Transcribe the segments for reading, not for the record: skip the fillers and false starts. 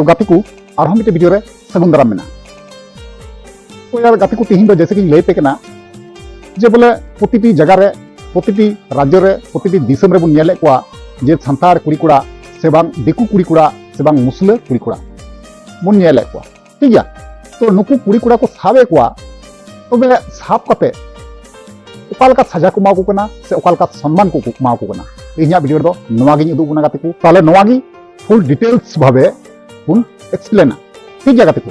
तो गाती को आरहम मिटे वीडियो रे सगुन दाराम मेना तो यार गाती को तिहिन दो जैसे कि लई पे कना जे बोले प्रतिटी जगह रे प्रतिटी राज्य रे प्रतिटी दिसम रे बुन नेले कोआ जे संतार कुड़ी कुड़ा से बांग दिकु कुड़ी कुड़ा से बांग मुसले कुड़ी कुड़ा बुन नेले कोआ ठीक गया। तो नुकु कुड़ी कुड़ा को साबे कोआ तो बे साब कते ओकालका सजा को माको कना से ओकालका सम्मान को माको कना इन्या वीडियो दो नवागी उदु गुना गाते को ताले नवागी फुल डिटेल्स भावे बुन एक्सप्लेन ठीक गया गाते को।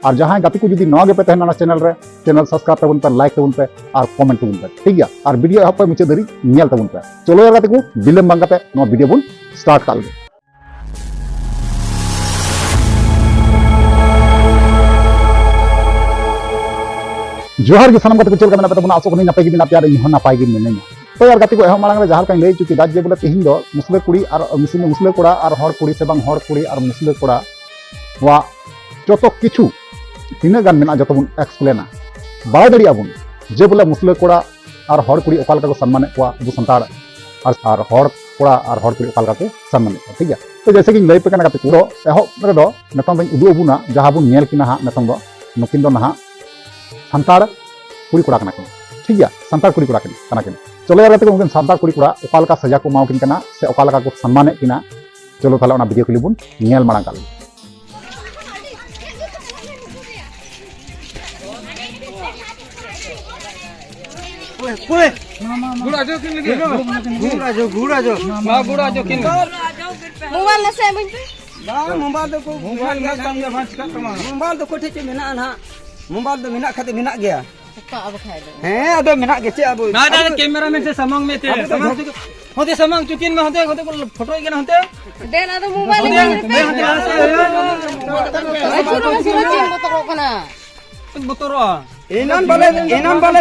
और जहां गाते को जुदी नवा गे पे तहना चैनल रे चैनल सब्सक्राइब तबन पे लाइक तबन पे और कमेंट तबन पे ठीक गया। और वीडियो यहाँ पे मुझे दरी नेल तबन पे चलो यार गाते को बिलम बांग पे नवा वीडियो बुन स्टार्ट कर ले। जोहार के सनम गाते को चलका मेना पे तबन आसो को नापाई गे नाप यार इन नापाई गे मेनेኛ तो यार गाते को एहो मांग रे जहां का लई चुकी दाज जे बोले तिहिन दो मुसले कुड़ी और मुसले कोड़ा और हर कुड़ी से बांग हर कुड़ी और मुसले कोड़ा वा जो किछु तीना गान मेना जो बन एक्सप्लेना बाय दड़िया बुन जे बोले मुसले कोड़ा और हर कुड़ी ओकालका को सम्मान को अबु संतार और हर कोड़ा और हर कुड़ी ओकालका को सम्मान ठीक है। तो जैसे कि लई पे कना गाते को एहो रे दो नतम बन उदु अबुना जहां बुन नेल किना हा नतम दो नुकिन दो नहा संतार कुड़ी कोड़ा कना ठीक है संतार कुड़ी कोड़ा कना चलो यार गाते को उनके संतार कुड़ी कोड़ा ओकालका सजा को माव किन कना से ओकालका को सम्मान किना चलो ताला ओना वीडियो क्लिप बुन नेल मांग काल पुए गुड़ा जो किन लगे गुड़ा जो मां गुड़ा जो किन मोबाइल नसे बन पे बा मोबाइल तो को मोबाइल ना काम या भांच का कमा मोबाइल तो कोठे चे मेना ना मोबाइल तो मेना खाते मेना गया का अब खाए दो हैं अबे मेना के चे अब ना ना कैमरा में से समंग में थे होते समंग चुकिन में होते होते फोटो के ना होते देना तो मोबाइल में तो कना बतरो एनान बाले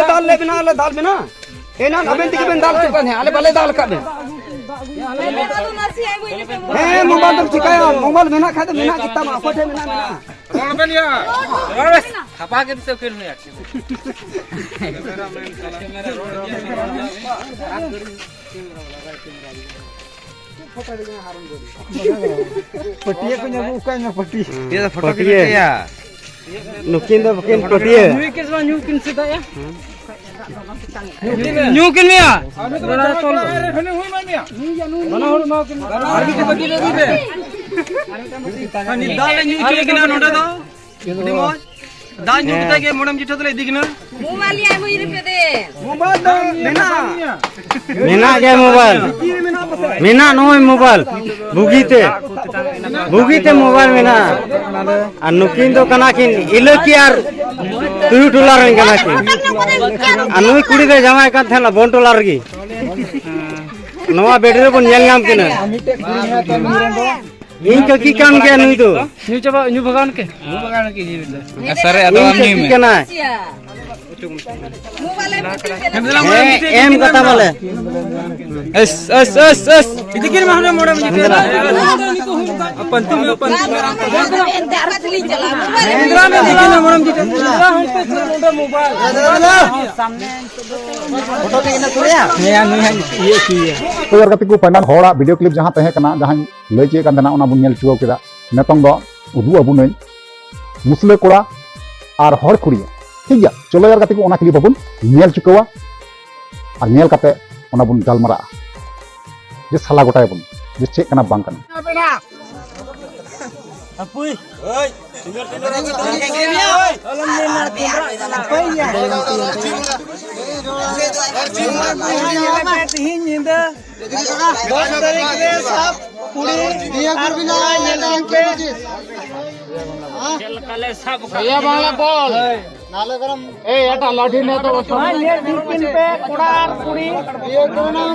दाल ले बिना एनान अबे तिके बेन दाल चुका है आले बाले दाल का बे हैं मोबाइल तो चिकाया मोबाइल मेना खाते मेना कितना मा कोठे मेना कौन बनिया खपा के सब फिर यार पटिया को न्यू का न्यू पटी ये फोटो के या नुकिन दो बकिन पटिया न्यू किस वन न्यू किन से या न्यू किन में या बड़ा तोल हने हुई मानिया बना हो मां किन आगे के बकी दे दे अनि दाल न्यू चले किना नोटा दो दिमो दाल न्यू किता के मोडम जिठो तो दिगिना मोबाइल आई मुई रुपया दे मोबाइल दो मेना गया मोबाइल मेना नोय मोबाइल भुगीते मोबाइल मेना आ नुकिन दो कना किन इलकी आर तुयु टोला रन कना किन आ नुई कुड़ी दे जमाय का थला बोन टोला रगी नवा बेडरे बन नेल नाम किन इन का की काम गया नुई तो न्यू चबा न्यू भगवान के जीवित सर अदो आमनी में केना मोबाइल एम कथा बोले एस इदिकिन में हमने मोडम जिठो अपन तुम अपन असली चला इंदिरा में दिखना मोडम जिठो इंदिरा हम पे मोबाइल सामने फोटो देखना तोया नया नहीं ये की है। तो यार गाते को पहना होड़ा वीडियो क्लिप जहां तहे कना जहां लई चे कान ओना बुन नेल चुआ केदा नतंग दो उदु अबु नै मुसले कोड़ा और हर कुड़िया ठीक गया। चलो यार गाते को ओना क्लिप बुन नेल चुकावा और नेल काते ओना बुन गालमरा जे साला गोटाय बुन जे चे कना बांग कना अपुई ओए भैया बांग्ला बोल नाले गरम ए एटा लाठी ने तो ले दिकिन पे कुड़ार कुड़ी ये दोनों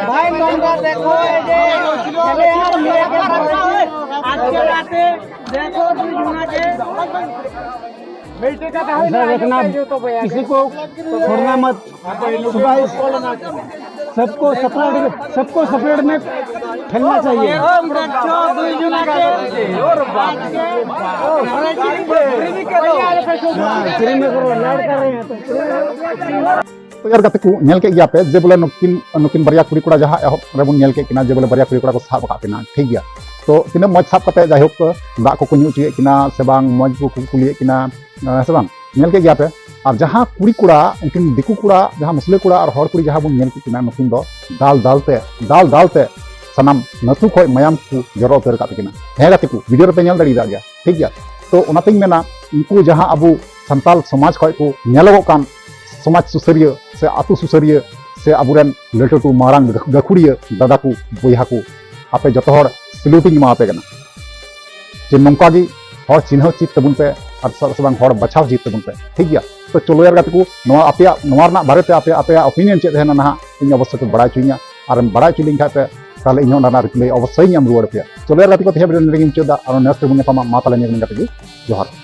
भाई नंबर देखो ए जे चले यार मेरे के आज के राते देखो तुम जुना के बेटे का कहा देखना किसी को छोड़ना मत सबको सेपरेट में खेलना चाहिए फ्री में करो लड़ कर रहे हैं तो तो यार गाते को नेल के गया पे जे बोले नुकिन बारिया कुड़ी कुड़ा जहाँ एहब रेबुन नेल के किना जे बोले बारिया कुड़ी कुड़ा को साब का किना ठीक गया तो तिना मज साब कते जायहोक दाग को न्यू चुए किना से बांग मज को कुलिए किना से बांग नेल के गया पे और जहाँ कुड़ी कुड़ा उनकिन दिकु कुड़ा जहाँ मुसले कुड़ा और हर कुड़ी जहाँ बुन नेल के किना नुकिन दो दाल दालते सनाम नसु खय मायाम को जरो उतर का किना हे गाते को वीडियो पे नेल दड़ी गया ठीक गया तो उनातिंग मेना उनको जहाँ अबु संताल समाज खय को नेलो कान समाज सुसरिय से आतु सुसरिय से अबुरन लटू मारांग गखुड़िया दादा को बोहा को आपे जो सल्यूटिंग मापे जे नौका हर चिन्ह चीज तबुन पे और बचाव चीज तबुन पे ठीक गया तो चलो यार गाते को अपना बारे पे ओपिनियन चेक है ना इन अवश्य को बड़ा चुईया और बड़ा चुलिंग खाते ताले इन रिप्लाई अवश्य रुआड़ पे चलो यार गाते को मुचादा और नेक्स्ट बन मा ताले जोहार।